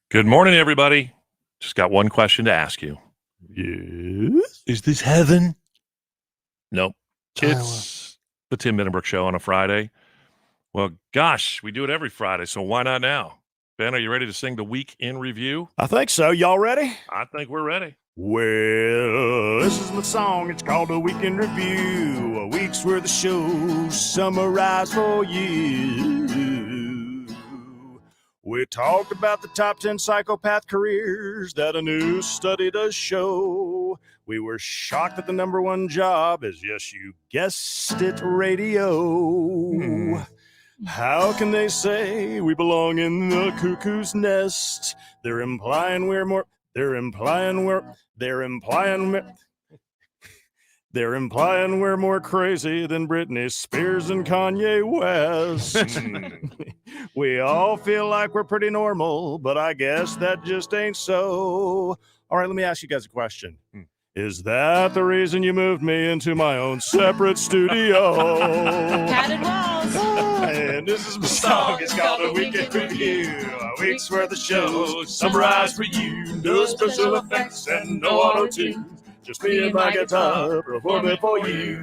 Good morning, everybody. Just got one question to ask you. Yes. Is this heaven? Nope. Iowa. It's the Tim Minnenbrook Show on a Friday. Well, gosh, we do it every Friday, so why not now? Ben, are you ready to sing the week in review? I think so. Y'all ready? I think we're ready. Well, this is my song. It's called A Week in Review. A week's worth of shows summarized for you. We talked about the top 10 psychopath careers that a new study does show. We were shocked that the number one job is, yes, you guessed it, radio. How can they say we belong in the cuckoo's nest? They're implying we're more crazy than Britney Spears and Kanye West. We all feel like we're pretty normal, but I guess that just ain't so. All right, let me ask you guys a question. Is that the reason you moved me into my own separate studio? Padded walls. And this is my song. It's called A Week in Review. A week's worth of shows summarized for you. No special effects and no auto-tune. Just me and my guitar performing for you.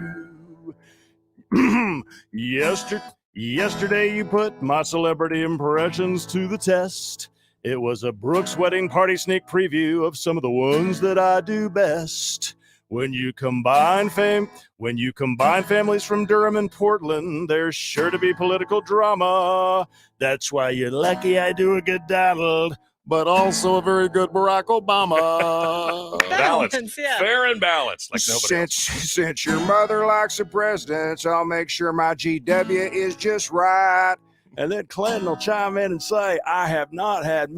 Yesterday you put my celebrity impressions to the test. It was a Brooks wedding party sneak preview of some of the ones that I do best. When you combine families from Durham and Portland, there's sure to be political drama. That's why you're lucky I do a good Donald, but also a very good Barack Obama. Balanced. Yeah. Fair and balanced, like nobody else. Since your mother likes the presidents, I'll make sure my GW is just right. And then Clinton will chime in and say, I have not had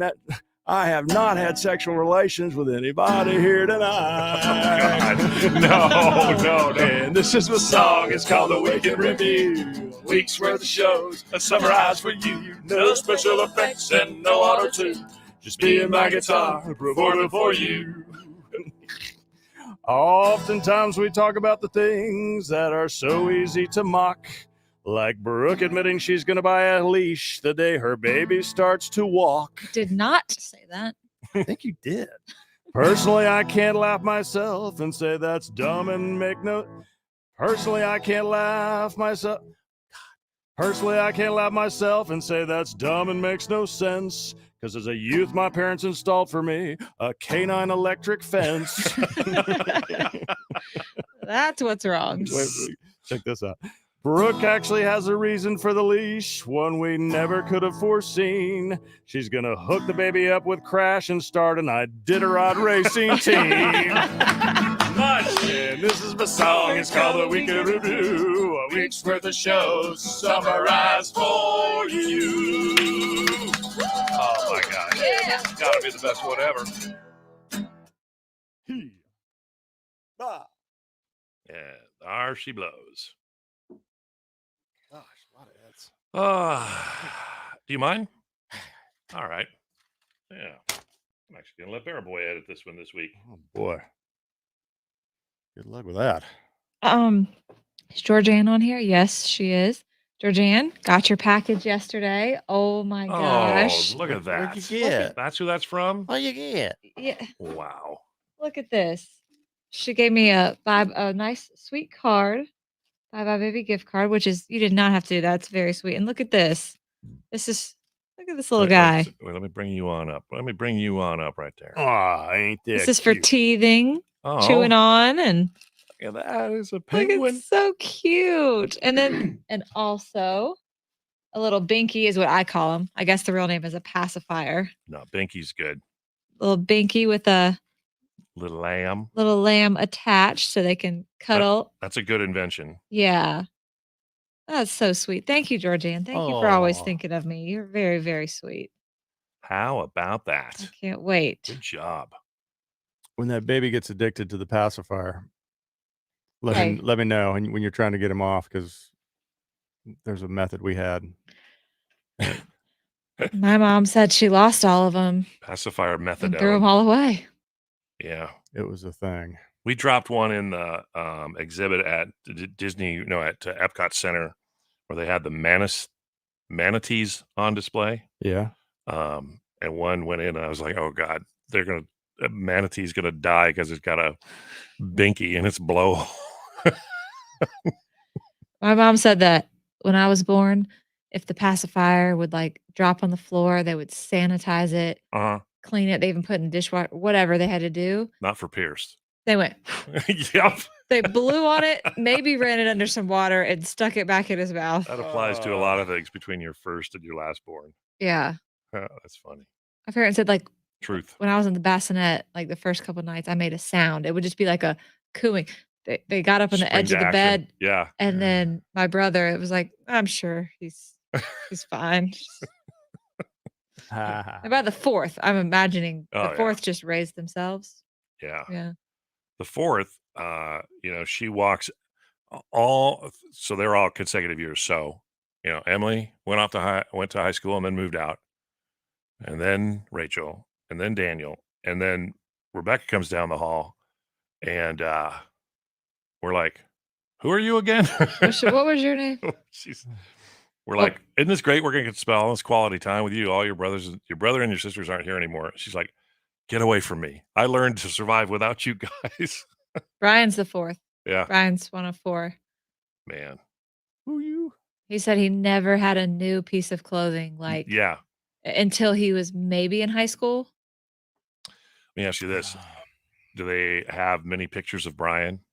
sexual relations with anybody here tonight. No. And this is the song. It's called A Week in Review. A week's worth of shows summarized for you. No special effects and no auto-tune. Just me and my guitar performing for you. Oftentimes we talk about the things that are so easy to mock. Like Brooke admitting she's going to buy a leash the day her baby starts to walk. Did not say that. I think you did. Personally, I can't laugh myself and say that's dumb and make no... Personally, I can't laugh myself and say that's dumb and makes no sense. Because as a youth, my parents installed for me a canine electric fence. That's what's wrong. Wait, check this out. Brooke actually has a reason for the leash, one we never could have foreseen. She's gonna hook the baby up with Crash and start an Iditarod racing team. And this is my song. It's called A Week in Review. A week's worth of shows summarized for you. Oh, my God. Yeah. It's got to be the best one ever. Yeah, there she blows. Gosh, a lot of hits. Do you mind? All right. Yeah. I'm actually going to let Bear Boy edit this one this week. Oh, boy. Good luck with that. Is Georgianne on here? Yes, she is. Georgianne, got your package yesterday. Oh my gosh. Oh, look at that. What'd you get? That's who that's from? What you get? Yeah. Wow. Look at this. She gave me a nice sweet card. Bye Bye Baby gift card, which is, you did not have to do that. It's very sweet. And look at this. Look at this little guy. Wait, let me bring you on up. Let me bring you on up right there. Aw, ain't that This is for cute. teething, Oh, chewing on, and yeah, that is a look, penguin. it's so cute. And then, and also a little binky is what I call him. I guess the real name is a pacifier. No, Binky's good. Little binky with a Little lamb. little lamb attached so they can cuddle. That's a good invention. Yeah. That's so sweet. Thank you, Georgianne. Thank you for always Aw. thinking of me. You're very, very sweet. How about I that? can't wait. Good job. When that baby gets addicted to the pacifier, let Hey. me know when you're trying to get him off, because there's a method we had. My mom said she lost all of them Pacifier and threw them methadone. all away. Yeah. It was a thing. We dropped one in the exhibit at Disney, at Epcot Center, where they had the manatees on display. Yeah. and one went in, and I was like, "Oh God, manatee's gonna die because it's got a binky in its blowhole." My mom said that when I was born, if the pacifier would, like, drop on the floor, they would sanitize it, Uh-huh. clean it, they even put in dishwasher whatever they had to do. Not for Pierce. They went Yep. they blew on it, maybe ran it under some water, and stuck it back in his mouth. That applies to a lot of things between your first and your last born. Yeah. That's funny. My parents said, like, Truth. when I was in the bassinet, like, the first couple nights, I made a sound. It would just be like a cooing. They got up on the Spring edge to of the action. bed, Yeah. and then my brother, it was like, "I'm sure he's fine." And by the 4th, I'm imagining Oh, the yeah. 4th just raised themselves. Yeah. Yeah. The fourth, she walks so they're all consecutive years. So, Emily went to high school and then moved out. And then Rachel, and then Daniel, and then Rebecca comes down the hall, and we're like, "Who are you again?" What was your name? We're like, "Isn't this great? We're gonna get to spend all this quality time with you. All your brother and your sisters aren't here anymore." She's like, "Get away from me. I learned to survive without you guys." Brian's the 4th. Yeah, Brian's one of 4. man. Who you? He said he never had a new piece of clothing, like, Yeah. until he was maybe in high school. Let me ask you this: do they have many pictures of Brian?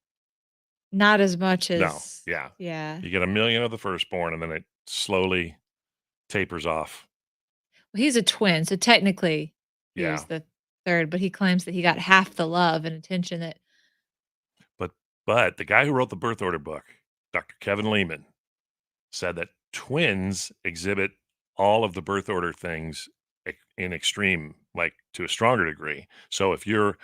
Not as much No. as Yeah. Yeah. You get a million of the firstborn, and then it slowly tapers off. Well, he's a twin, so technically he was Yeah. the 3rd, but he claims that he got half the love and attention that But the guy who wrote the birth order book, Dr. Kevin Lehman, said that twins exhibit all of the birth order things in extreme, like to a stronger degree. So if you're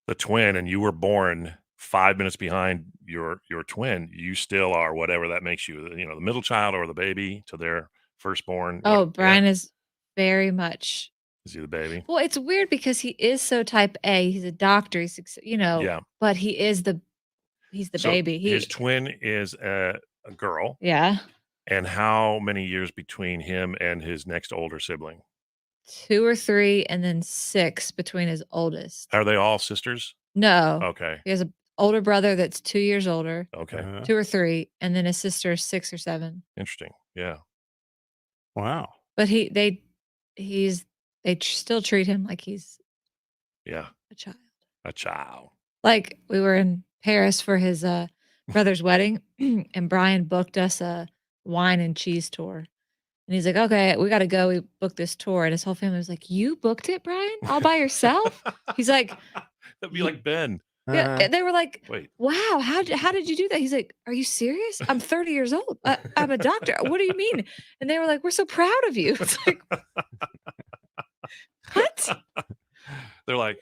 the twin and you were born 5 minutes behind your twin, you still are whatever that makes you, the middle child or the baby to their firstborn. Oh, Yeah. Brian is very much Is he the baby? Well, it's weird because he is so type A. He's a doctor, Yeah. but he's the So baby. his twin is a girl. Yeah. And how many years between him and his next older sibling? 2 or 3 and then 6 between his oldest. Are they all sisters? No. Okay. He has an older brother that's 2 years older. Okay. 2 or 3, and then his sister is 6 or 7. Interesting. Yeah. Wow. But they still treat him like he's Yeah. a child. A child. Like, we were in Paris for his brother's wedding, and Brian booked us a wine and cheese tour. And he's like, "Okay, we gotta go. We booked this tour." And his whole family was like, "You booked it, Brian? All by yourself?" He's like, That'd be like Ben. Yeah. And they were like, Wait. "Wow, how did you do that?" He's like, "Are you serious? I'm 30 years old. I'm a doctor. What do you mean?" And they were like, "We're so proud of you." It's like, what? They're like,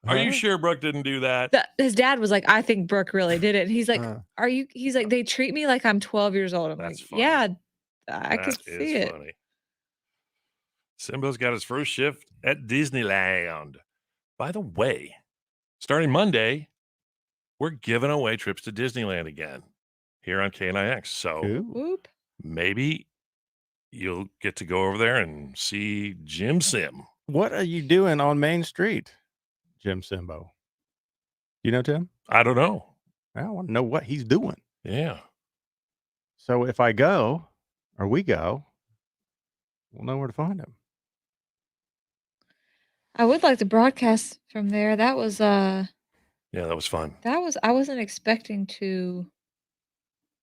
"Are you sure Brooke didn't do that?" His dad was like, "I think Brooke really did it." And he's like, "Are you?" He's like, "They treat me like I'm 12 years old." I'm That's like, funny. "Yeah, I could That see is it." funny. Simba's got his first shift at Disneyland. By the way, starting Monday, we're giving away trips to Disneyland again here on KNIX. So Whoop. maybe you'll get to go over there and see Jim Sim. What are you doing on Main Street, Jim Simbo? You know Tim? I don't know. I want to know what he's doing. Yeah. So if I go, or we go, we'll know where to find him. I would like to broadcast from there. That was Yeah, that was fun. I wasn't expecting to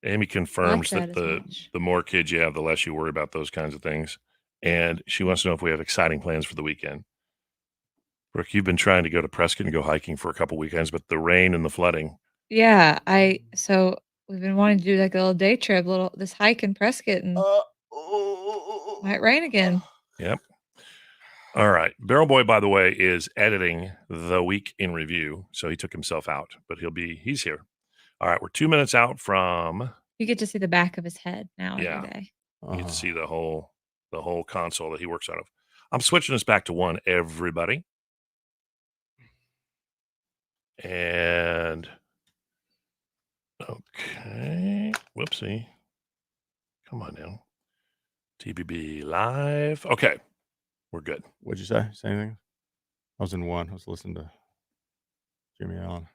Amy like confirms that that as much. the more kids you have, the less you worry about those kinds of things. And she wants to know if we have exciting plans for the weekend. Brooke, you've been trying to go to Prescott and go hiking for a couple weekends, but the rain and the flooding. Yeah, so we've been wanting to do like a little day trip, this hike in Prescott, and might rain again. Yep. All right. Barrel Boy, by the way, is editing the week in review. So he took himself out, but he's here. All right. We're 2 minutes out from, You get to see the back of his head now Yeah. every day. you get to see the whole console that he works out of. I'm switching this back to 1, everybody. And okay. Whoopsie. Come on now. TBB live. Okay. We're good. What'd you say? Say anything? I was in one. I was listening to Jimmy Allen.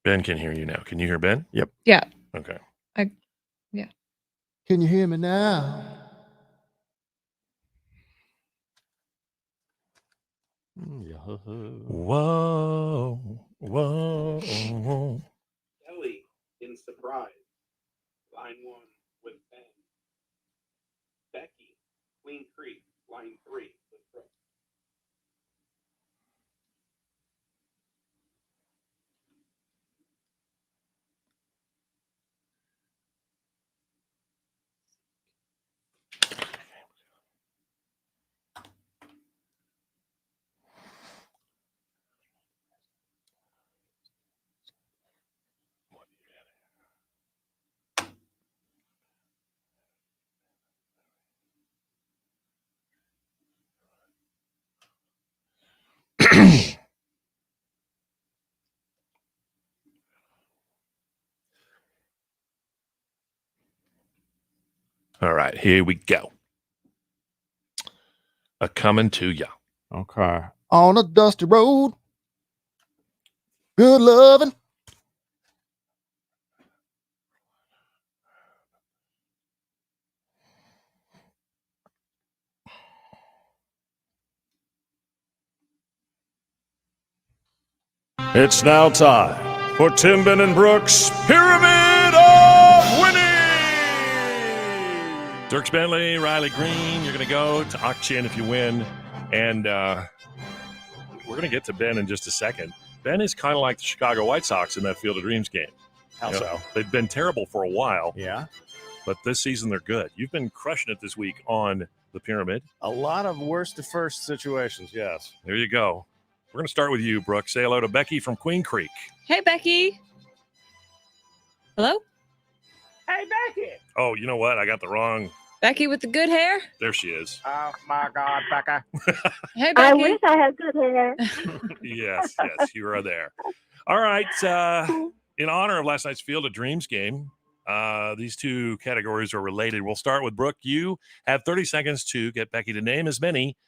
Ben can hear you now. Can you hear Ben? Yep. Yeah. Okay. Yeah. Can you hear me now? Whoa. Whoa. Kelly in Surprise, line 1 with Ben. Becky, Queen Creek, line 3 with Brooke. All right, here we go. A coming to ya. Okay. On a dusty road. Good loving. It's now time for Tim, Ben, and Brooks' Pyramid of Winning. Dirk Bentley, Riley Green, you're going to go to auction if you win. And we're going to get to Ben in just a second. Ben is kind of like the Chicago White Sox in that Field of Dreams game. How so? They've been terrible for a while, Yeah. but this season they're good. You've been crushing it this week on the pyramid. A lot of worst to first situations, yes. There you go. We're going to start with you, Brooke. Say hello to Becky from Queen Creek. Hey, Becky. Hello? Hey, Becky! Oh, you know what? I got the wrong. Becky with the good hair? There she is. Oh, my God, Becca. Hey, I Becky. wish I had good hair. Yes, you are there. All right. In honor of last night's Field of Dreams game, these two categories are related. We'll start with Brooke. You have 30 seconds to get Becky to name as many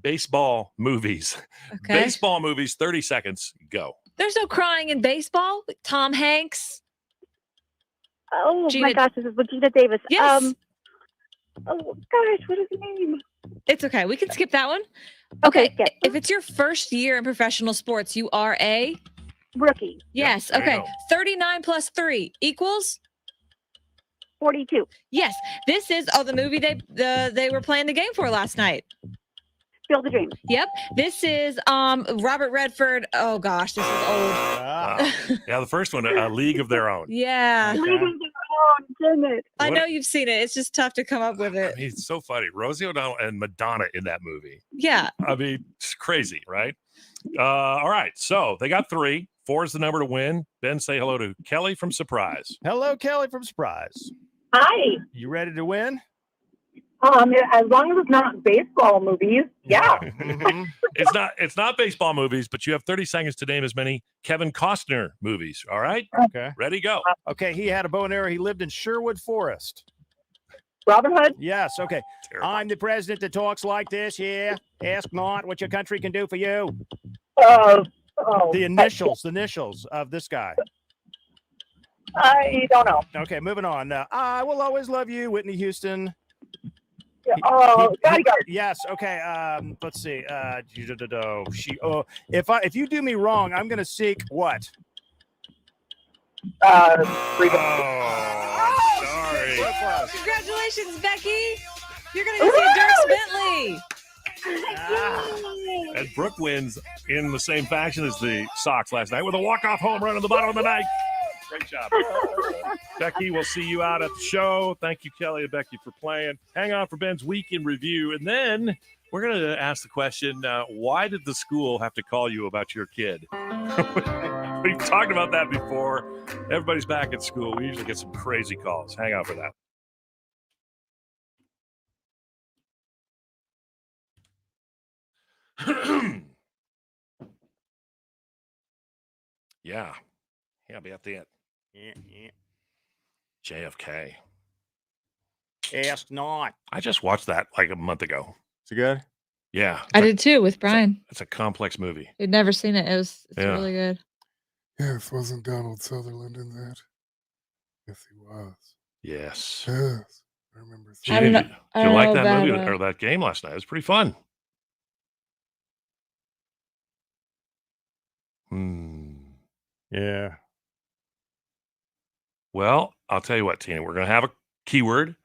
baseball movies. Okay. Baseball movies, 30 seconds, go. There's no crying in baseball. Tom Hanks. Oh Gina- my gosh, this is Regina Davis. Yes. Oh gosh, what is the name? It's okay. We can skip that one. Okay, skip. If it's your first year in professional sports, you are a Rookie, yes. there you Okay. go. 39 plus 3 equals 42. yes. This is the movie they were playing the game for last night. Field of Dreams. Yep. This is Robert Redford. Oh gosh, this is old. Wow. Yeah, the first one, A League of Their Own. Yeah. Leave it alone, dang it. I What- know you've seen it. It's just tough to come up with I it. mean, it's so funny. Rosie O'Donnell and Madonna in that movie. Yeah. I mean, it's crazy, right? All right. So they got 3. 4 is the number to win. Ben, say hello to Kelly from Surprise. Hello, Kelly from Surprise. Hi. You ready to win? As long as it's not baseball movies, yeah. Mhm. It's not baseball movies, but you have 30 seconds to name as many Kevin Costner movies. All right? Okay. Ready, go. Okay, he had a bow and arrow. He lived in Sherwood Forest. Robin Hood. Yes, okay. Terrible. I'm the president that talks like this, yeah. Ask not what your country can do for you. The initials of this guy. I don't know. Okay, moving on. I will always love you, Whitney Houston. Bodyguard. Yes. Okay. Let's see. If you do me wrong, I'm going to seek what? Freedom. Oh, I'm sorry. Congratulations, Becky. You're gonna go see Dirk Bentley. And Brooke wins in the same fashion as the Sox last night with a walk-off home run in the bottom of the ninth. Great job. Becky, we'll see you out at the show. Thank you, Kelly and Becky, for playing. Hang on for Ben's week in review. And then we're going to ask the question, why did the school have to call you about your kid? We've talked about that before. Everybody's back at school. We usually get some crazy calls. Hang on for that. Yeah, about that. Yeah. JFK. Ask not. I just watched that like a month ago. Is it good? Yeah. I did too with Brian. It's a complex movie. I'd never seen it. It's Yeah. really good. Yes, wasn't Donald Sutherland in that? Yes, he was. Yes. Yes, I remember. I don't know. Did I you don't like know that movie about, or that game last night? It was pretty fun. Yeah. Well, I'll tell you what, Tina, we're going to have a keyword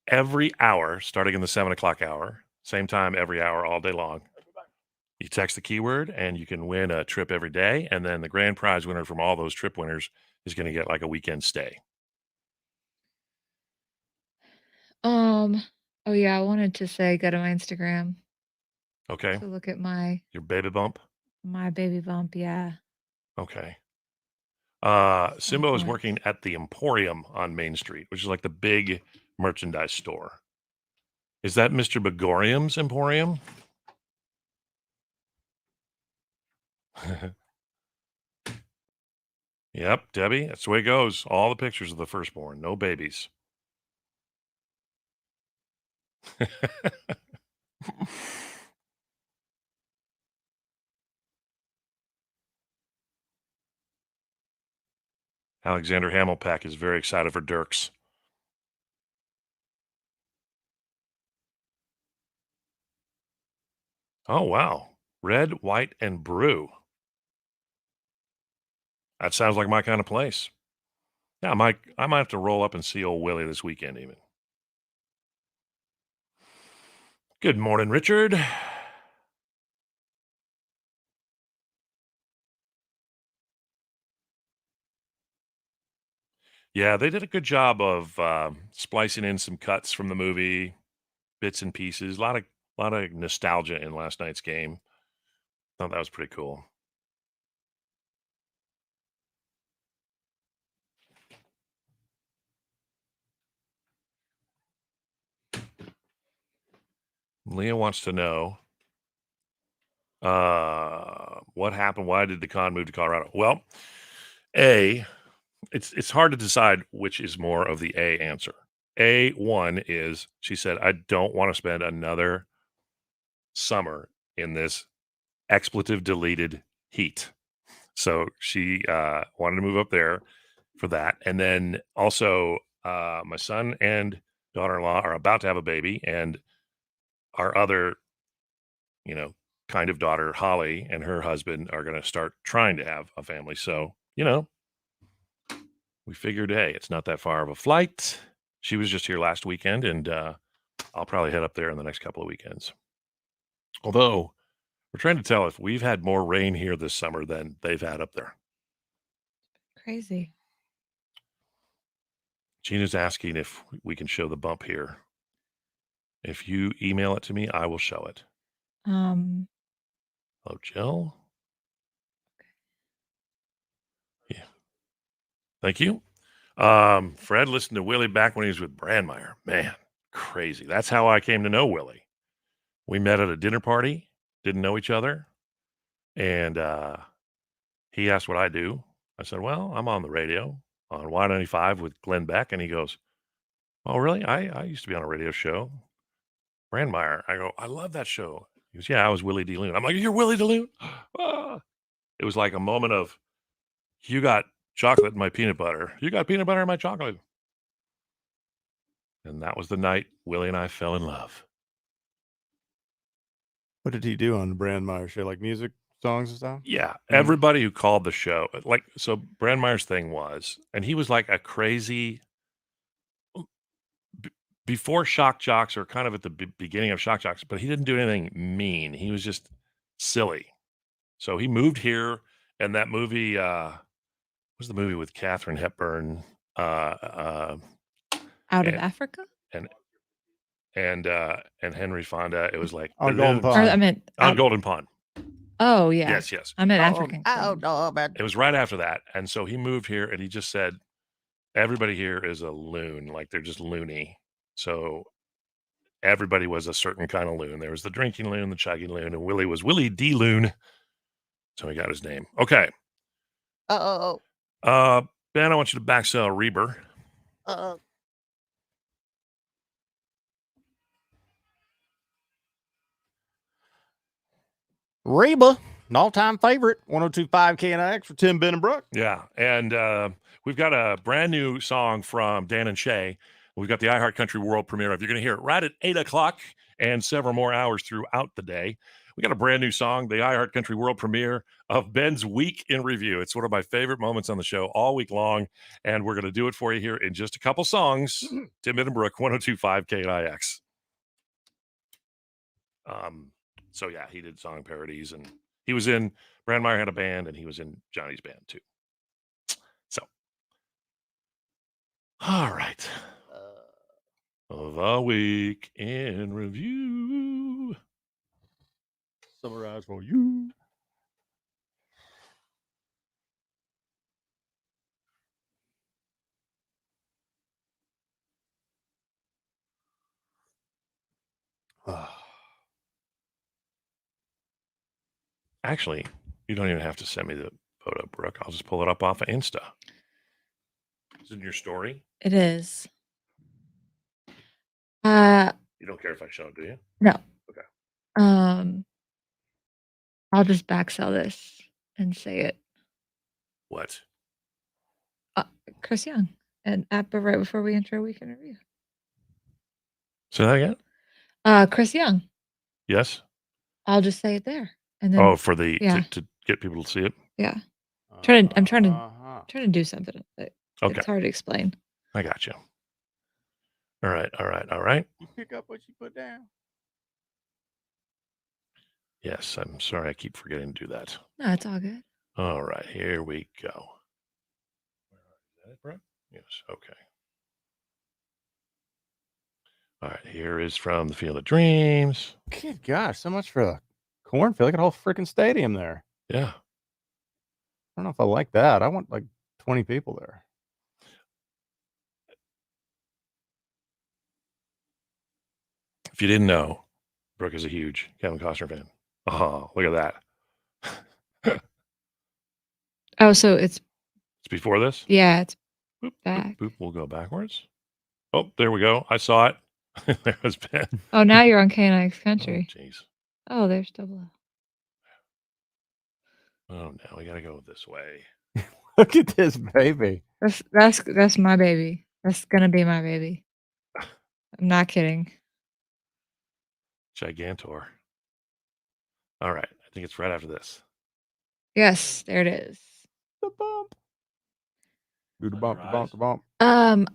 every hour, starting in the 7 o'clock hour, same time every hour, all day long. You text the keyword and you can win a trip every day. And then the grand prize winner from all those trip winners is going to get like a weekend stay. oh yeah, I wanted to say go to my Instagram Okay. to look at my Your baby bump. baby bump. Yeah. Okay. Some Simbo is point. working at the Emporium on Main Street, which is like the big merchandise store. Is that Mr. Begorium's Emporium? Yep, Debbie, that's the way it goes. All the pictures of the firstborn, no babies. Alexander Hamilpack is very excited for Dirks. Oh, wow. Red, white, and brew. That sounds like my kind of place. Yeah, I might have to roll up and see old Willie this weekend even. Good morning, Richard. Yeah, they did a good job of splicing in some cuts from the movie, bits and pieces. A lot of nostalgia in last night's game. Thought that was pretty cool. Leah wants to know what happened. Why did the con move to Colorado? Well, it's hard to decide which is more of the A answer. A1 is she said, I don't want to spend another summer in this expletive deleted heat. So she wanted to move up there for that. And then also my son and daughter-in-law are about to have a baby, and our other, kind of daughter, Holly, and her husband are going to start trying to have a family. So, we figured, hey, it's not that far of a flight. She was just here last weekend, and I'll probably head up there in the next couple of weekends. Although we're trying to tell if we've had more rain here this summer than they've had up there. Crazy. Gina's asking if we can show the bump here. If you email it to me, I will show it. Oh, Jill. Yeah. Thank you. Fred listened to Willie back when he was with Brandmeier. Man, crazy. That's how I came to know Willie. We met at a dinner party, didn't know each other. And he asked what I do. I said, well, I'm on the radio on Y95 with Glenn Beck. And he goes, oh, really? I used to be on a radio show. Brandmeier. I go, I love that show. He goes, yeah, I was Willie DeLune. I'm like, you're Willie DeLune? Ah. It was like a moment of, you got chocolate in my peanut butter. You got peanut butter in my chocolate. And that was the night Willie and I fell in love. What did he do on the Brandmeier show? Like music, songs and stuff? Yeah. Everybody who called the show, so Brandmeier's thing was, and he was like a crazy, before Shock Jocks or kind of at the beginning of Shock Jocks, but he didn't do anything mean. He was just silly. So he moved here, and that movie, what was the movie with Katharine Hepburn? Out of Africa? And Henry Fonda. It was like On Golden Or, Pond. I meant on Golden Pond. Oh yeah. Yes. I meant African. It was right after that. And so he moved here and he just said, everybody here is a loon. Like they're just loony. So everybody was a certain kind of loon. There was the drinking loon, the chugging loon, and Willie was Willie D. Loon. So he got his name. Okay. Ben, I want you to back sell Reber. Reba, an all-time favorite, 102.5 KNIX for Tim Benenbrook. Yeah, and we've got a brand new song from Dan and Shay. We've got the iHeart Country World premiere of. You're going to hear it right at 8 o'clock and several more hours throughout the day. We got a brand new song, the iHeart Country World premiere of Ben's Week in Review. It's one of my favorite moments on the show all week long, and we're going to do it for you here in just a couple songs. Tim Benenbrook, 102.5 KNIX. So yeah, he did song parodies, and he was in Brandmeier had a band, and he was in Johnny's band too. So, all right, the week in review. Summarize for you. Actually, you don't even have to send me the photo, Brooke. I'll just pull it up off of Insta. Is it in your story? It is. You don't care if I show it, do you? No. Okay. I'll just backsell this and say it. What? Chris Young and right before we enter Week in Review. Say that again? Chris Young. Yes. I'll just say it there, and then For the yeah. to get people to see it. Yeah. I'm trying to do something. But Okay. It's hard to explain. I got you. All right. You pick up what you put down. Yes, I'm sorry. I keep forgetting to do that. No, it's all good. All right, here we go. Is that it, Brett? Yes. Okay. All right, here is from the Field of Dreams. Good gosh, so much for the cornfield. Look at the whole freaking stadium there. Yeah. I don't know if I like that. I want like 20 people there. If you didn't know, Brooke is a huge Kevin Costner fan. Oh, look at that. Oh, so it's before this? Yeah, it's boop, back. Boop, boop. We'll go backwards. Oh, there we go. I saw it. There was Ben. Oh, now you're on KNX Country. Jeez. Oh, there's double. Oh, now we got to go this way. Look at this baby. That's my baby. That's gonna be my baby. I'm not kidding. Gigantor. All right. I think it's right after this. Yes, there it is. The bump. Do the bump, the bump, the bump.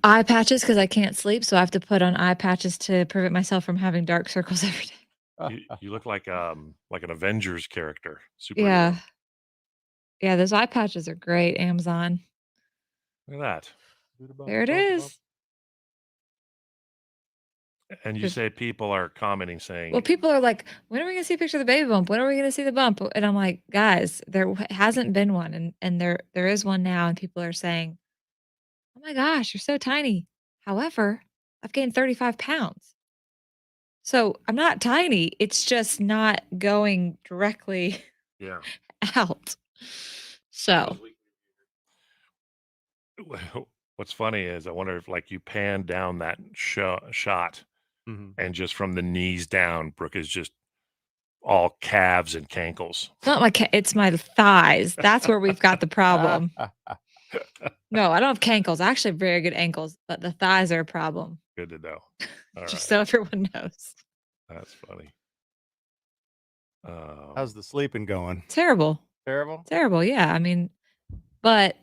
Eye patches because I can't sleep, so I have to put on eye patches to prevent myself from having dark circles every day. You look like an Avengers character. Superhero. Yeah. Yeah, those eye patches are great, Amazon. Look at that. There it is. And you say people are commenting saying, well, people are like, when are we going to see a picture of the baby bump? When are we going to see the bump? And I'm like, guys, there hasn't been one. And there is one now. And people are saying, oh my gosh, you're so tiny. However, I've gained 35 pounds. So I'm not tiny. It's just not going directly out. So what's funny is I wonder if like you pan down that shot and just from the knees down, Brooke is just all calves and cankles. It's not my it's my thighs. That's where we've got the problem. No, I don't have cankles. I actually have very good ankles, but the thighs are a problem. Good to know. All just right. so everyone knows. That's funny. How's the sleeping going? Terrible. Terrible? Yeah. I mean, but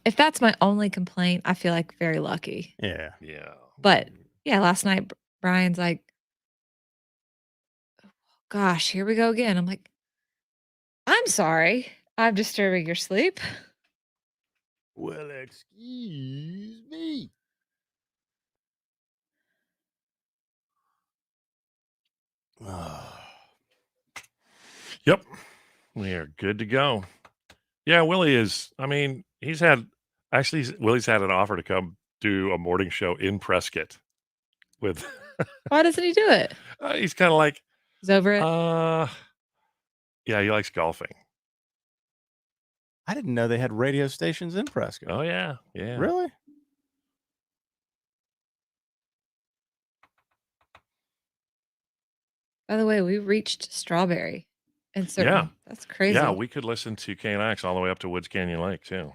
if that's my only complaint, I feel like very lucky. Yeah. But yeah, last night Brian's like, gosh, here we go again. I'm like, I'm sorry. I'm disturbing your sleep. Well, excuse me. Yep. We are good to go. Yeah, Willie is, I mean, Willie's had an offer to come do a morning show in Prescott with. Why doesn't he do it? He's kind of like. He's over it? Yeah, he likes golfing. I didn't know they had radio stations in Prescott. Oh, yeah. Yeah. Really? By the way, we reached Strawberry Certainly. Yeah. That's crazy. Yeah, we could listen to KNX all the way up to Woods Canyon Lake, too.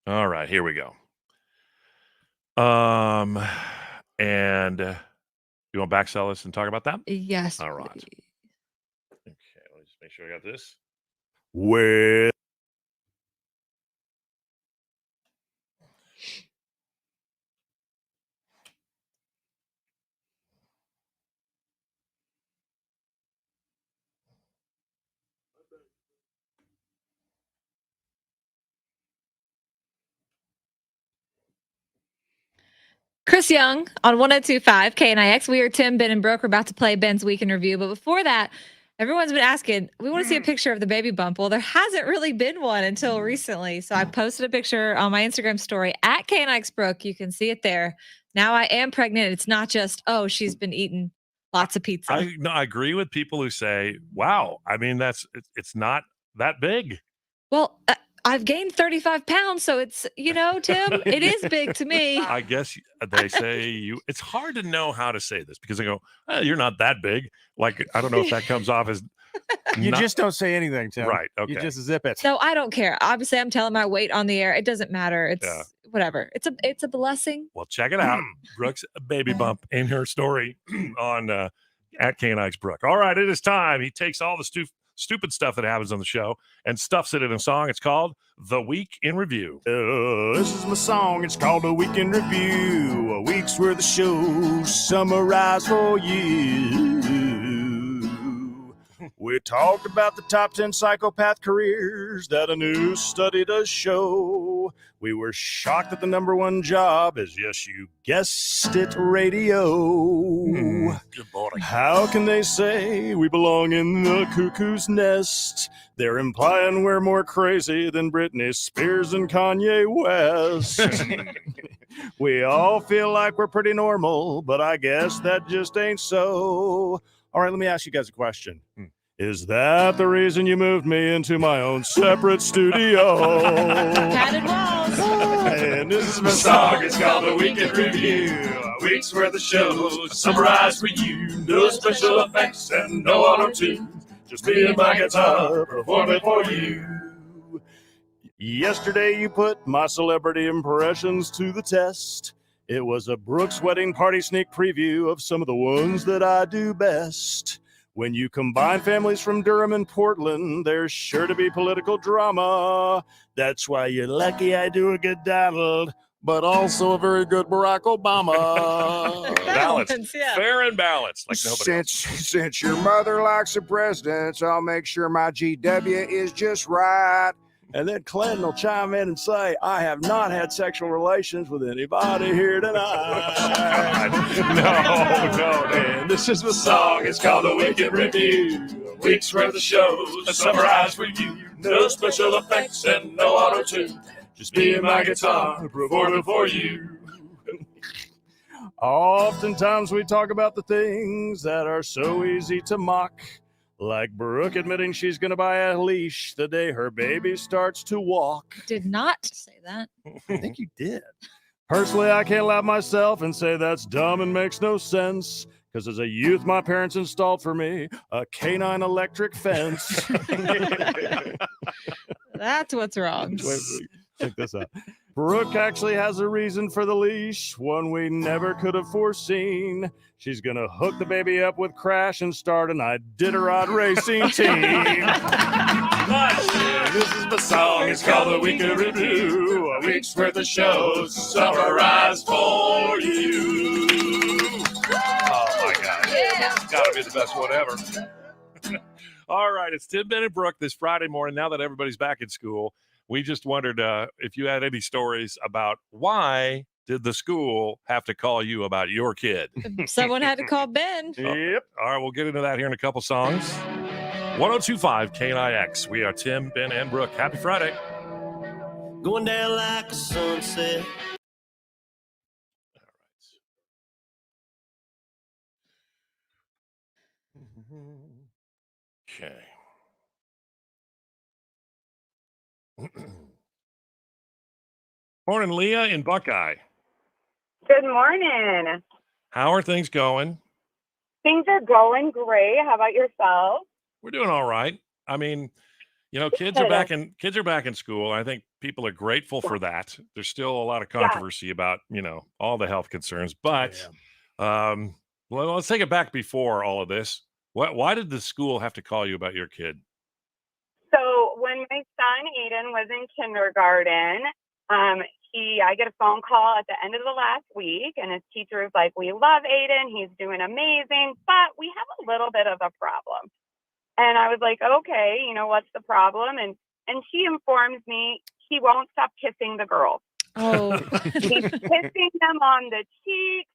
All right, here we go. And you want to backsell this and talk about that? Yes. All right. please. Okay, let me just make sure I got this. Well, Chris Young on 1025 KNIX. We are Tim, Ben, and Brooke. We're about to play Ben's Week in Review. But before that, everyone's been asking, we want to see a picture of the baby bump. Well, there hasn't really been one until recently. So I posted a picture on my Instagram story at KNIX Brooke. You can see it there. Now I am pregnant. It's not just, oh, she's been eating lots of pizza. I agree with people who say, wow, I mean, it's not that big. Well, I've gained 35 pounds, so it's, Tim, it is big to me. I guess they say it's hard to know how to say this because they go, oh, you're not that big. Like, I don't know if that comes off as you just don't say anything, Tim. right. Okay. You just zip it. No, I don't care. Obviously, I'm telling my weight on the air. It doesn't matter. It's whatever. It's a blessing. Well, check it out. Brooke's baby bump in her story on at KNIX Brooke. All right, it is time. He takes all the stupid stuff that happens on the show and stuffs it in a song. It's called The Week in Review. This is my song. It's called A Week in Review. A week's worth of shows summarized for you. We talked about the top 10 psychopath careers that a new study does show. We were shocked that the number one job is, yes, you guessed it, radio. Good boy. How can they say we belong in the cuckoo's nest? They're implying we're more crazy than Britney Spears and Kanye West. We all feel like we're pretty normal, but I guess that just ain't so. All right, let me ask you guys a question. Is that the reason you moved me into my own separate studio? Padded walls. And this is my song. It's called The Week in Review. A week's worth of shows summarized for you. No special effects and no auto-tune. Just me and my guitar performing for you. Yesterday you put my celebrity impressions to the test. It was a Brooks wedding party sneak preview of some of the ones that I do best. When you combine families from Durham and Portland, there's sure to be political drama. That's why you're lucky I do a good Donald, but also a very good Barack Obama. Balanced. Yeah. Fair and balanced. Like nobody else. Since your mother likes the presidents, I'll make sure my GW is just right. And then Clinton will chime in and say, I have not had sexual relations with anybody here tonight. No. And this is my song. It's called The Week in Review. A week's worth of shows summarized for you. No special effects and no auto-tune. Just me and my guitar performing for you. Oftentimes we talk about the things that are so easy to mock. Like Brooke admitting she's going to buy a leash the day her baby starts to walk. Did not say that. I think you did. Personally, I can't laugh myself and say that's dumb and makes no sense. Because as a youth, my parents installed for me a canine electric fence. That's what's wrong. Check this out. Brooke actually has a reason for the leash, one we never could have foreseen. She's going to hook the baby up with Crash and start an Iditarod racing team. This is my song. It's called The Week in Review. A week's worth of shows summarized for you. Oh, my God. Yeah. It's got to be the best one ever. All right. It's Tim, Ben, and Brooke this Friday morning. Now that everybody's back in school, we just wondered if you had any stories about why did the school have to call you about your kid? Someone had to call Ben. Yep. All right, we'll get into that here in a couple songs. 1025 KNIX. We are Tim, Ben, and Brooke. Happy Friday. Going down like a sunset. Okay. Morning, Leah in Buckeye. Good morning. How are things going? Things are going great. How about yourself? We're doing all right. I mean, kids are back in school. I think people are grateful for that. There's still a lot of controversy about, all the health concerns, but well, let's take it back before all of this. Why did the school have to call you about your kid? So when my son Aiden was in kindergarten, I get a phone call at the end of the last week, and his teacher is like, "We love Aiden. He's doing amazing, but we have a little bit of a problem." And I was like, "Okay, what's the problem?" And she informs me he won't stop kissing the girls. Oh. He's kissing them on the cheeks,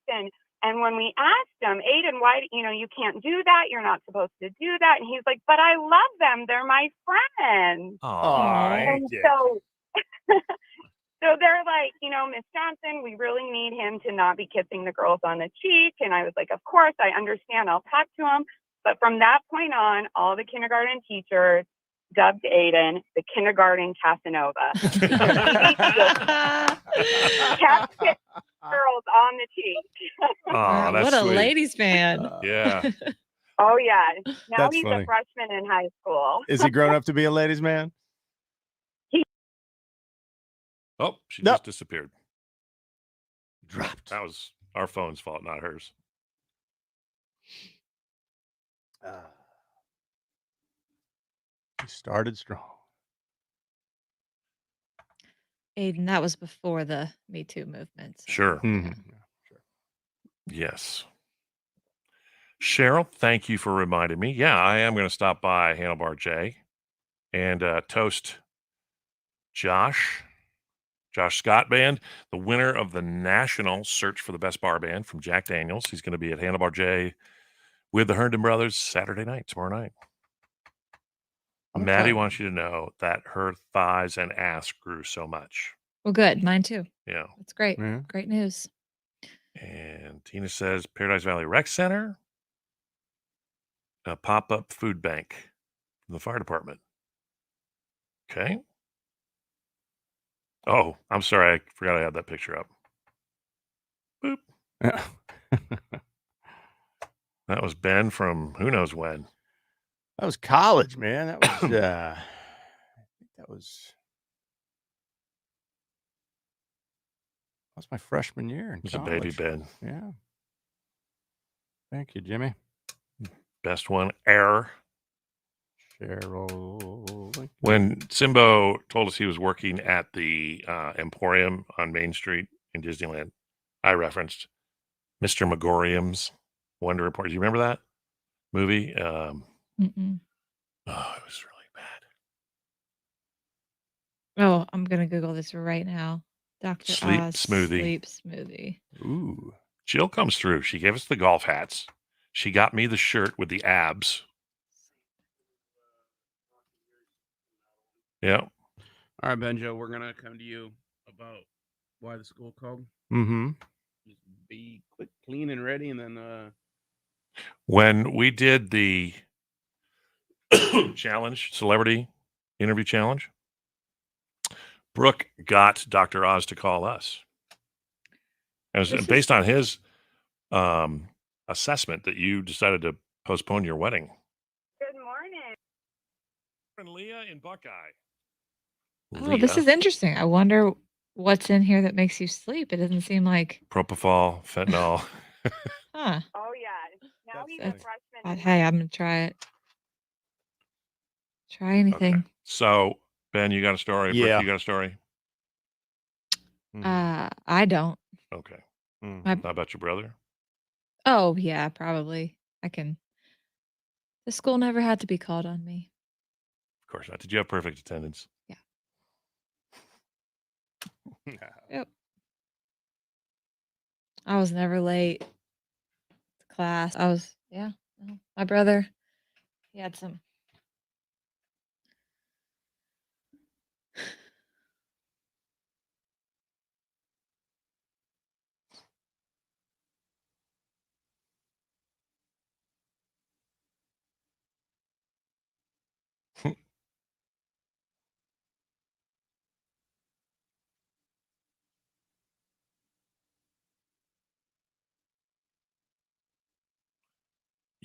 and when we asked him, "Aiden, why, you can't do that. You're not supposed to do that." And he's like, "But I love them. They're my friends." And so so they're like, "Miss Johnson, we really need him to not be kissing the girls on the cheek." And I was like, "Of course, I understand. I'll talk to him." But from that point on, all the kindergarten teachers dubbed Aiden the kindergarten Casanova. He kept kissing girls on the cheek. Oh, that's what a sweet. ladies' man. Yeah. Oh, yeah. Now That's he's funny. a freshman in high school. Is he grown up to be a ladies' man? Oh, she Nope. just disappeared. Dropped. That was our phone's fault, not hers. He started strong. Aiden, that was before the Me Too movement. So, Sure. Mhm. yeah. Yes. Cheryl, thank you for reminding me. Yeah, I am going to stop by Handlebar J and toast Josh Scott Band, the winner of the national search for the best bar band from Jack Daniels. He's going to be at Handlebar J with the Herndon Brothers Saturday night, tomorrow night. Maddie wants you to know that her thighs and ass grew so much. Well, good. Mine too. Yeah. That's great. Yeah. Great news. And Tina says Paradise Valley Rec Center, a pop-up food bank from the fire department. Okay. Oh, I'm sorry. I forgot I had that picture up. Boop. Yeah. That was Ben from who knows when. That was college, man. That was I think that was my freshman year in It was a college. baby Ben. Yeah. Thank you, Jimmy. Best one ever. Cheryl. When Simbo told us he was working at the Emporium on Main Street in Disneyland, I referenced Mr. Megorium's Wonder Report. Do you remember that movie? Mm-mm. Oh, it was really bad. Oh, I'm going to Google this right now. Dr. Sleep Oz smoothie. Sleep Smoothie. Ooh. Jill comes through. She gave us the golf hats. She got me the shirt with the abs. Yeah. All right, Benjo, we're gonna come to you about why the school called. Mm-hmm. Just be quick, clean, and ready, and then When we did the challenge, celebrity interview challenge, Brooke got Dr. Oz to call us. It was based on his assessment that you decided to postpone your wedding. Good morning. And Leah in Buckeye. Oh, this is interesting. I wonder what's in here that makes you sleep. It doesn't seem like propofol, fentanyl. Huh. Oh, yeah. Now he's a freshman. But hey, I'm going to try it. Try anything. Okay. So, Ben, you got a story? Yeah. Brooke, you got a story? I don't. Okay. My- How about your brother? Oh, yeah, probably. I can. The school never had to be called on me. Of course not. Did you have perfect attendance? Yeah. Yep. I was never late to class. No. My brother, he had some.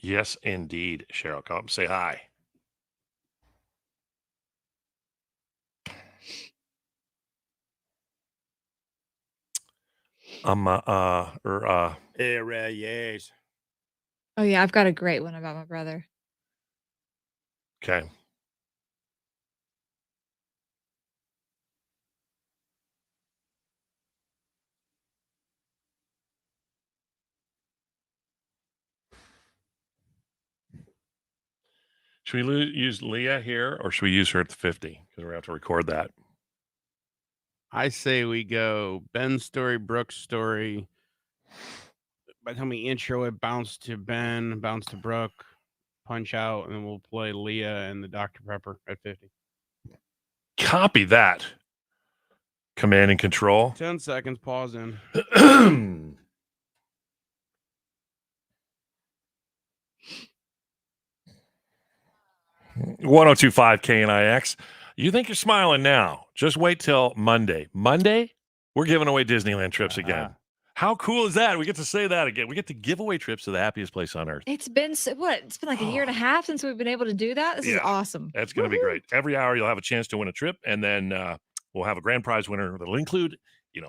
Yes, indeed. Cheryl, come up and say hi. Yes. Oh yeah, I've got a great one about my brother. Okay. Should we use Leah here, or should we use her at the 50? Because we're going to have to record that. I say we go Ben's story, Brooke's story. By the time we intro it, bounce to Ben, bounce to Brooke, punch out, and then we'll play Leah and the Dr. Pepper at 50. Copy that. Command and control. 10 seconds, pause in. 1025 KNIX. You think you're smiling now. Just wait till Monday. Monday, we're giving away Disneyland trips again. How cool is that? We get to say that again. We get to give away trips to the happiest place on earth. It's been it's been like a year and a half since we've been able to do that. This is awesome. That's going to be great. Every hour you'll have a chance to win a trip, and then we'll have a grand prize winner that'll include,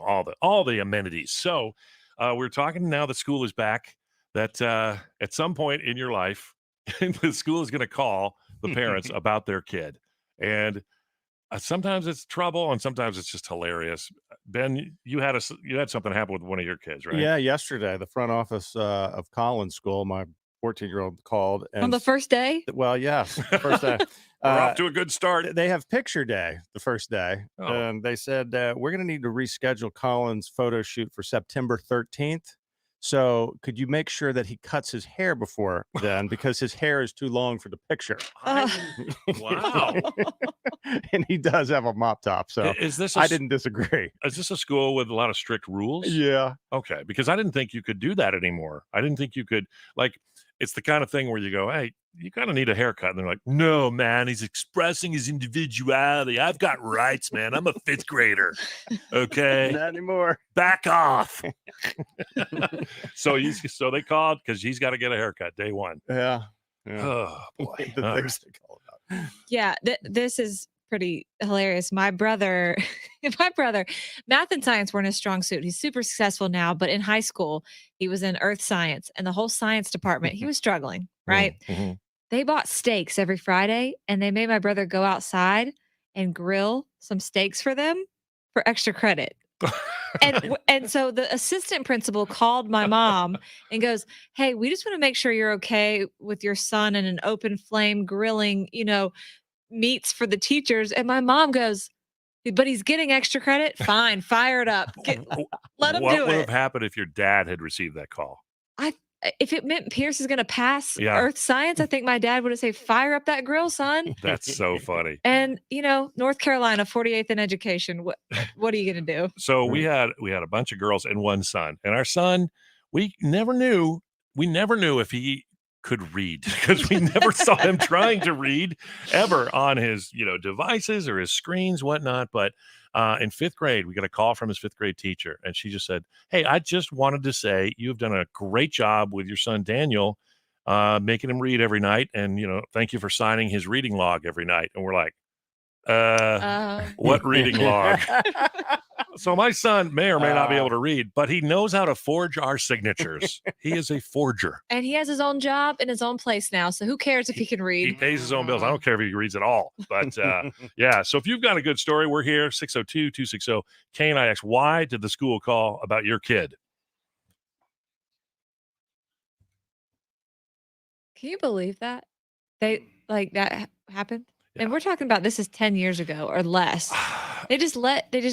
all the amenities. So we're talking now that school is back, that at some point in your life, the school is going to call the parents about their kid. And sometimes it's trouble and sometimes it's just hilarious. Ben, you had something happen with one of your kids, right? Yeah, yesterday, the front office of Colin's school, my 14-year-old called. And on the first day? Well, yes, the first day. We're off to a good start. They have picture day the first day. And they said, we're going to need to reschedule Colin's photo shoot for September 13th. So could you make sure that he cuts his hair before then, because his hair is too long for the picture. Wow. And he does have a mop top. So I didn't disagree. Is this a school with a lot of strict rules? Yeah. Okay. Because I didn't think you could do that anymore. I didn't think you could, it's the kind of thing where you go, hey, you kind of need a haircut. And they're like, no, man, he's expressing his individuality. I've got rights, man. I'm a fifth grader. Okay. Not anymore. Back off. So they called because he's got to get a haircut day one. Yeah. Oh, boy. The things they call about. Yeah, this is pretty hilarious. My brother, math and science weren't his strong suit. He's super successful now, but in high school, he was in earth science and the whole science department, he was struggling, right? Mm-hmm. They bought steaks every Friday and they made my brother go outside and grill some steaks for them for extra credit. And so the assistant principal called my mom and goes, hey, we just want to make sure you're okay with your son and an open flame grilling, meats for the teachers. And my mom goes, but he's getting extra credit. Fine, fire it up. Let him do it. What would have happened if your dad had received that call? If it meant Pierce is going to pass Yeah. earth science, I think my dad would have said, fire up that grill, son. That's so funny. And, North Carolina, 48th in education. What are you going to do? So we had a bunch of girls and one son. And our son, we never knew if he could read, because we never saw him trying to read ever on his, devices or his screens, whatnot. But in fifth grade, we got a call from his fifth grade teacher, and she just said, hey, I just wanted to say you've done a great job with your son, Daniel, making him read every night. And, thank you for signing his reading log every night. And we're like, what reading log? So my son may or may not be able to read, but he knows how to forge our signatures. He is a forger. And he has his own job in his own place now. So who cares if he can read? He pays his own bills. I don't care if he reads at all. But yeah, so if you've got a good story, we're here, 602-260-KNIX. Why did the school call about your kid? Can you believe that? That happened? Yeah. And we're talking about this is 10 years ago or less. They just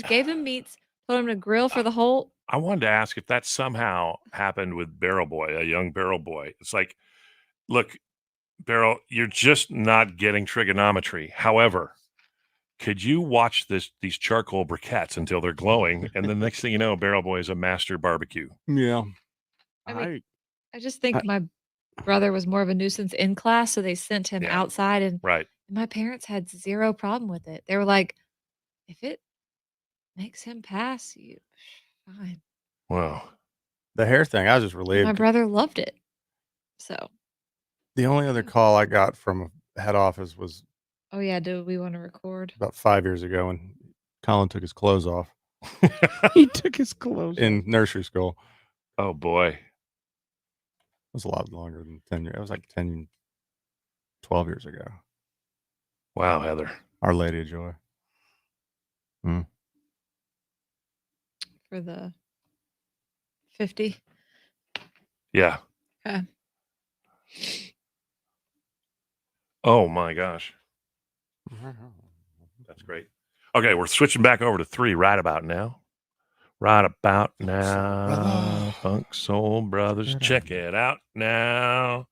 gave him meats, told him to grill for the whole. I wanted to ask if that somehow happened with Barrel Boy, a young Barrel Boy. It's like, look, Barrel, you're just not getting trigonometry. However, could you watch these charcoal briquettes until they're glowing? And the next thing you know, Barrel Boy is a master barbecue. Yeah. I just think my brother was more of a nuisance in class, so they sent him outside. And right. My parents had zero problem with it. They were like, if it makes him pass, you fine. Wow. The hair thing, I was just relieved. My brother loved it. So the only other call I got from head office was, oh yeah, do we want to record? About 5 years ago when Colin took his clothes off. He took his clothes in nursery school. Oh boy. It was a lot longer than 10 years. It was like 10, 12 years ago. Wow, Heather. Our Lady of Joy. For the 50. Yeah. Okay. Oh my gosh. That's great. Okay, we're switching back over to 3 right about now. Right about now. Funk Soul Brothers. Check it out now.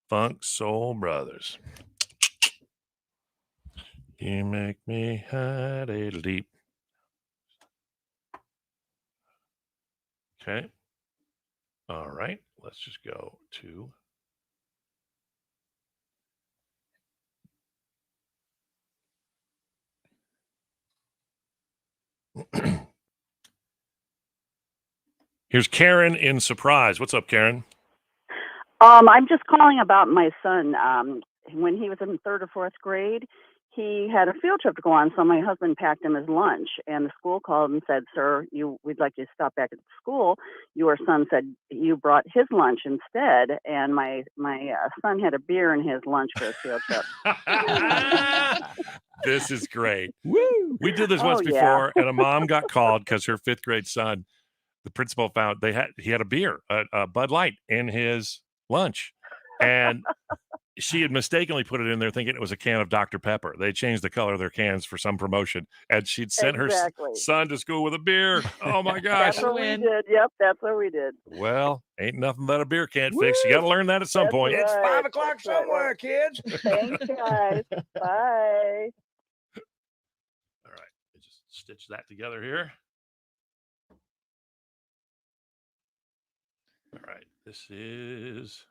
Funk Soul Brothers. You make me hide a leap. Okay. All right. Let's just go to. Here's Karen in Surprise. What's up, Karen? I'm just calling about my son. When he was in 3rd or 4th grade, he had a field trip to go on, so my husband packed him his lunch, and the school called and said, "Sir, we'd like you to stop back at the school. Your son said you brought his lunch instead," and my son had a beer in his lunch for his field trip. This is great. Woo! We did this once before, and a mom got called because her 5th grade son, the principal found he had a beer, a Bud Light in his lunch, and she had mistakenly put it in there thinking it was a can of Dr. Pepper. They changed the color of their cans for some promotion, and she'd sent her son to school with a beer. Oh my gosh. That's what we did. Yep, that's what we did. Well, ain't nothing that a beer can't fix. You got to learn that at some point. Right. It's 5 o'clock somewhere, kids. Thanks, guys. Bye. All right. Let's just stitch that together here. All right. This is.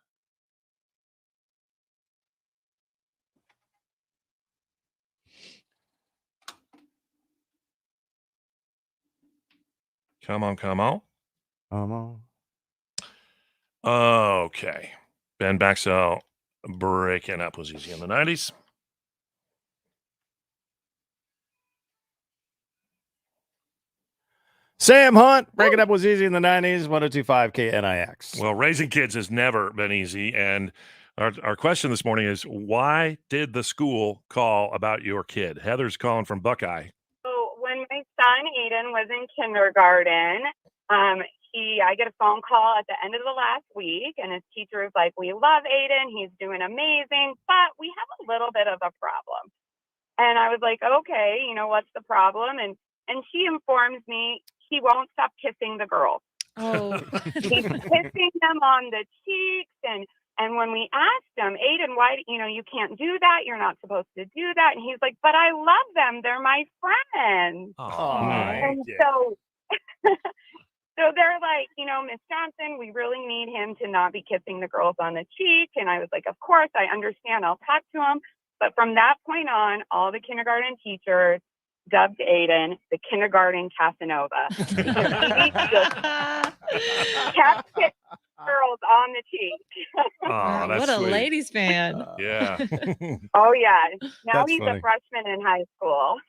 Come on. Okay. Ben Baxell, Breaking Up was easy in the 90s. Sam Hunt, Breaking Up was easy in the 90s, 1025 KNIX. Well, raising kids has never been easy. And our question this morning is, why did the school call about your kid? Heather's calling from Buckeye. So when my son Aiden was in kindergarten, I get a phone call at the end of the last week, and his teacher is like, "We love Aiden. He's doing amazing, but we have a little bit of a problem." And I was like, "Okay, what's the problem?" And she informs me he won't stop kissing the girls. Oh. He's kissing them on the cheeks, and when we asked him, "Aiden, why, you can't do that. You're not supposed to do that." And he's like, "But I love them. They're my friends." And so so they're like, "Miss Johnson, we really need him to not be kissing the girls on the cheek." And I was like, "Of course, I understand. I'll talk to him." But from that point on, all the kindergarten teachers dubbed Aiden the kindergarten Casanova, because he just kept kissing girls on the cheek. Oh, that's what a sweet. ladies fan. Yeah. Oh, yeah. Now That's he's funny. a freshman in high school.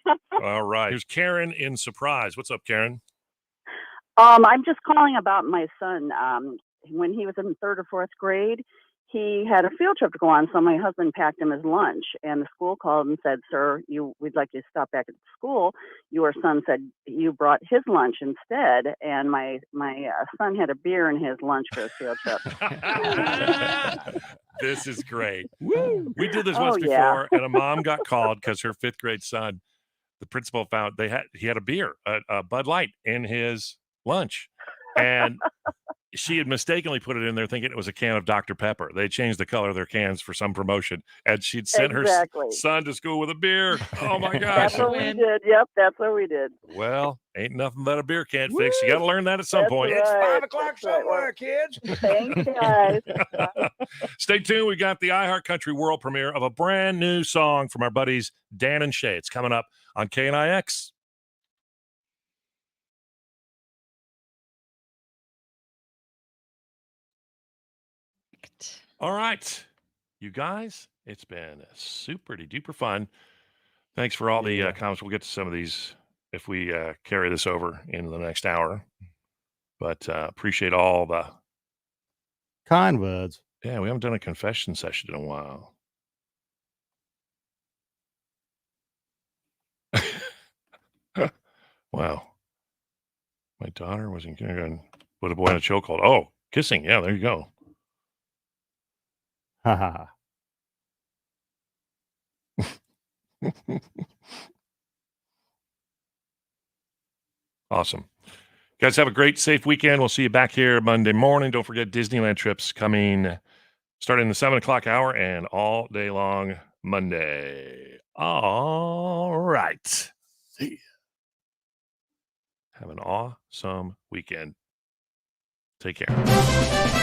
All right. Here's Karen in Surprise. What's up, Karen? I'm just calling about my son. When he was in 3rd or 4th grade, he had a field trip to go on, so my husband packed him his lunch, and the school called and said, "Sir, we'd like you to stop back at the school. Your son said you brought his lunch instead," and my son had a beer in his lunch for his field trip. This is great. Woo! We did this once before, and a mom got called because her 5th grade son, the principal found he had a beer, a Bud Light in his lunch, and she had mistakenly put it in there thinking it was a can of Dr. Pepper. They changed the color of their cans for some promotion, and she'd sent her son to school with a beer. Oh my gosh. That's what we did. Yep, that's what we did. Well, ain't nothing that a beer can't fix. You got to learn that at some point. It's 5 o'clock somewhere, kids. Thanks, guys. Stay tuned. We got the iHeart Country world premiere of a brand new song from our buddies Dan and Shay. It's coming up on KNIX. All right, you guys, it's been super duper fun. Thanks for all the comments. We'll get to some of these if we carry this over into the next hour. But appreciate all the Kind words. Yeah, we haven't done a confession session in a while. Wow. My daughter was in kindergarten with a boy in a chokehold. Oh, kissing. Yeah, there you go. Ha ha. Awesome. Guys, have a great, safe weekend. We'll see you back here Monday morning. Don't forget Disneyland trips coming starting the 7 o'clock hour and all day long Monday. All right. See ya. Have an awesome weekend. Take care.